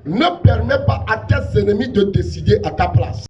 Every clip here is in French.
Ne permets pas à tes ennemis de décider à ta place.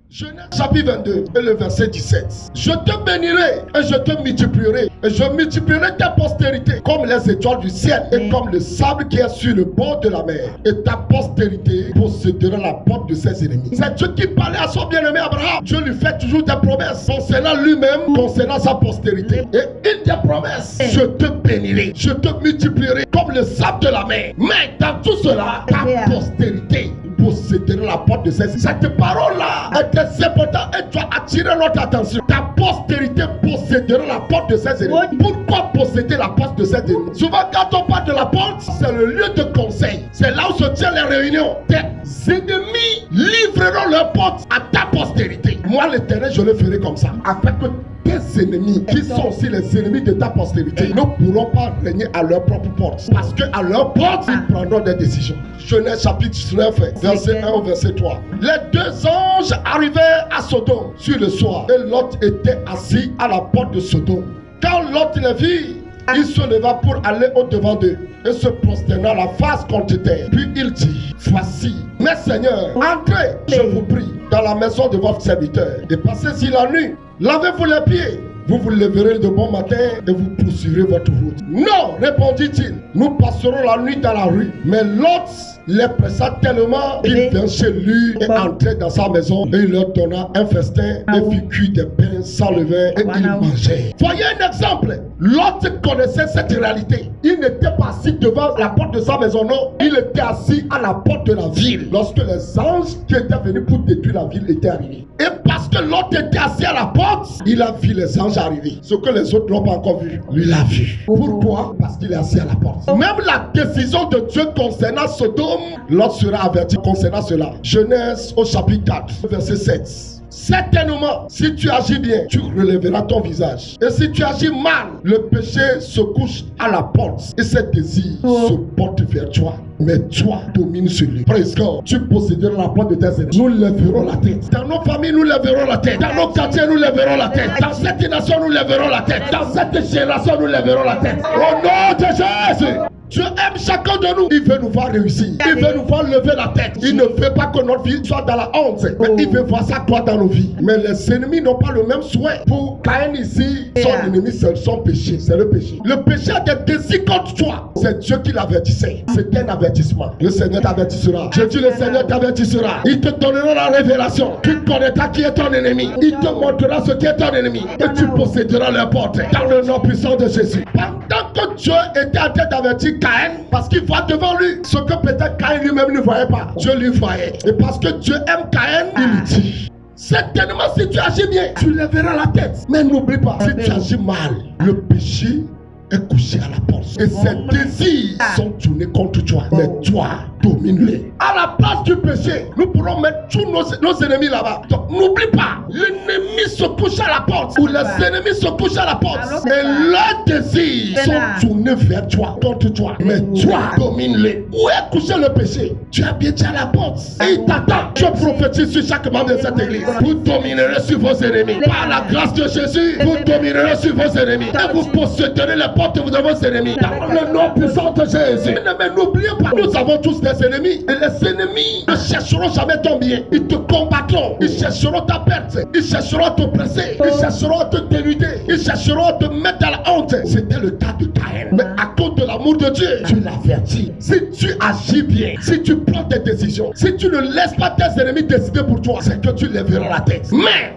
Genèse chapitre 22 et le verset 17. Je te bénirai et je te multiplierai et je multiplierai ta postérité comme les étoiles du ciel et comme le sable qui est sur le bord de la mer. Et ta postérité possédera la porte de ses ennemis. C'est Dieu qui parlait à son bien-aimé Abraham. Dieu lui fait toujours des promesses concernant lui-même, concernant sa postérité. Et une des promesses, je te bénirai, je te multiplierai comme le sable de la mer. Mais dans tout cela, ta postérité possédera la porte de ses ennemis. Cette parole-là est très importante et doit attirer notre attention. Ta postérité possédera la porte de ses ennemis. Pourquoi posséder la porte de ses ennemis? Souvent quand on parle de la porte, c'est le lieu de conseil. C'est là où se tiennent les réunions. Tes ennemis livreront leur porte à ta postérité. Moi l'Éternel, je le ferai comme ça. Afin que tes ennemis, qui sont aussi les ennemis de ta postérité, ne pourront pas régner à leur propre porte. Parce qu'à leur porte, ils prendront des décisions. Genèse chapitre 9, verset 1 au verset 3. Les deux anges arrivèrent à Sodome sur le soir. Et Lot était assis à la porte de Sodome. Quand Lot les vit, il se leva pour aller au-devant d'eux et se prosterna la face contre terre. Puis il dit, voici, mes seigneurs, entrez, je vous prie, dans la maison de votre serviteur et passez-y la nuit. Lavez-vous les pieds. Vous vous lèverez de bon matin et vous poursuivrez votre route. Non, répondit-il, nous passerons la nuit dans la rue. Mais Lot les pressa tellement qu'il vint chez lui et entrait dans sa maison et il leur donna un festin et fit cuire des pains sans levain et ils mangeaient. Voyez un exemple. Lot connaissait cette réalité. Il n'était pas assis devant la porte de sa maison, non. Il était assis à la porte de la ville lorsque les anges qui étaient venus pour détruire la ville étaient arrivés. Et parce que Lot était assis à la porte, il a vu les anges arriver. Ce que les autres n'ont pas encore vu, lui l'a vu. Pourquoi? Parce qu'il est assis à la porte. Même la décision de Dieu concernant Sodome, Lot sera averti concernant cela. Genèse au chapitre 4, verset 7. Certainement, si tu agis bien, tu relèveras ton visage. Et si tu agis mal, le péché se couche à la porte et ses désirs se portent vers toi. Mais toi, domine sur lui. Praise God. Tu posséderas la porte de tes ennemis. Nous lèverons la tête. Dans nos familles, nous lèverons la tête. Dans nos quartiers, nous lèverons la tête. Dans cette nation, nous lèverons la tête. Dans cette génération, nous lèverons la tête. Au nom de Jésus. Dieu aime chacun de nous. Il veut nous voir réussir. Il veut nous voir lever la tête. Il ne veut pas que notre vie soit dans la honte. Mais il veut voir ça toi dans nos vies. Mais les ennemis n'ont pas le même souhait. Pour Caïn ici, son ennemi c'est son péché. C'est le péché. Le péché a des désirs contre toi. C'est Dieu qui l'avertissait. C'est un avertissement. Le Seigneur t'avertissera. Je dis le Seigneur t'avertissera. Il te donnera la révélation. Tu connaîtras qui est ton ennemi. Il te montrera ce qui est ton ennemi. Et tu posséderas leur porte. Dans le nom puissant de Jésus. Pendant que Dieu était en train d'avertir Caïn, parce qu'il voit devant lui ce que peut-être Caïn lui-même ne voyait pas, Dieu lui voyait. Et parce que Dieu aime Caïn, il lui dit, certainement si tu agis bien, tu lèveras la tête. Mais n'oublie pas, si tu agis mal, le péché est couché à la porte. Et ses désirs sont tournés contre toi. Mais toi, domine-les. À la place du péché, nous pourrons mettre tous nos ennemis là-bas. Donc n'oublie pas, l'ennemi se couche à la porte. Ou les ennemis se couchent à la porte. Et leurs désirs sont tournés vers toi, contre toi. Mais toi, domine-les. Où est couché le péché? Tu as bien dit à la porte. Et il t'attend. Je prophétise sur chaque membre de cette église. Vous dominerez sur vos ennemis. Par la grâce de Jésus, vous dominerez sur vos ennemis. Et vous posséderez les portes de vos ennemis. Dans le nom puissant de Jésus. Mais n'oubliez pas, nous avons tous des ennemis. Et les ennemis ne chercheront jamais ton bien. Ils te combattront. Ils chercheront ta perte. Ils chercheront à t'oppresser. Ils chercheront à te dénuder. Ils chercheront à te mettre dans la honte. C'était le cas de Caïn. Mais à cause de l'amour de Dieu, tu l'avertis. Si tu agis bien, si tu prends des décisions, si tu ne laisses pas tes ennemis décider pour toi, c'est que tu lèveras la tête. Mais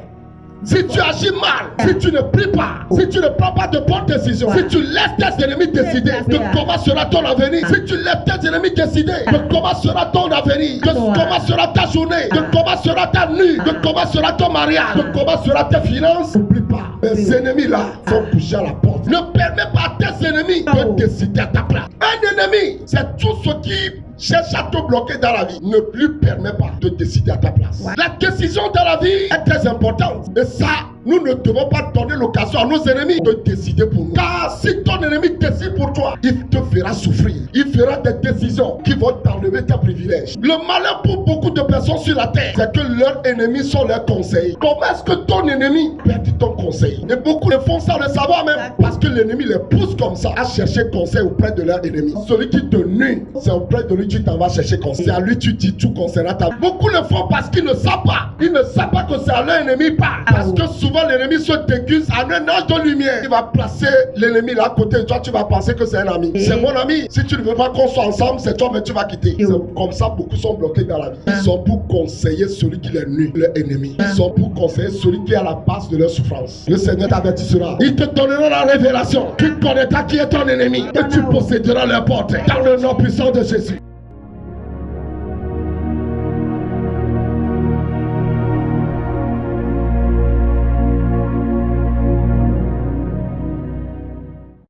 si tu agis mal, si tu ne pries pas, si tu ne prends pas de bonnes décisions, si tu laisses tes ennemis décider de comment sera ton avenir, si tu laisses tes ennemis décider de comment sera ton avenir, de comment sera ta journée, de comment sera ta nuit, de comment sera ton mariage, de comment sera tes finances, n'oublie pas, les ennemis là sont couchés à la porte. Ne permets pas à tes ennemis de décider à ta place. Un ennemi, c'est tout ce qui cherche à te bloquer dans la vie. Ne lui permet pas de décider à ta place. La décision dans la vie est très importante. Et ça, nous ne devons pas donner l'occasion à nos ennemis de décider pour nous. Car si ton ennemi décide pour toi, il te fera souffrir. Il fera des décisions qui vont t'enlever tes privilèges. Le malheur pour beaucoup de personnes sur la terre, c'est que leurs ennemis sont leurs conseils. Comment est-ce que ton ennemi perd ton conseil? Et beaucoup le font sans le savoir même, parce que l'ennemi les pousse comme ça à chercher conseil auprès de leur ennemi. Celui qui te nuit, c'est auprès de lui que tu t'en vas chercher conseil. C'est à lui tu dis tout concernant ta vie. Beaucoup le font parce qu'ils ne savent pas. Ils ne savent pas que c'est à leur ennemi pas. Parce que souvent l'ennemi se déguise à un ange de lumière. Il va placer l'ennemi là à côté de toi, tu vas penser que c'est un ami. C'est mon ami. Si tu ne veux pas qu'on soit ensemble, c'est toi mais tu vas quitter. C'est comme ça beaucoup sont bloqués dans la vie. Ils sont pour conseiller celui qui les nuit, leur ennemi. Ils sont pour conseiller celui qui est à la base de leur souffrance. Le Seigneur t'avertira. Il te donnera la révélation. Tu connaîtras qui est ton ennemi et tu posséderas leur porte. Dans le nom puissant de Jésus.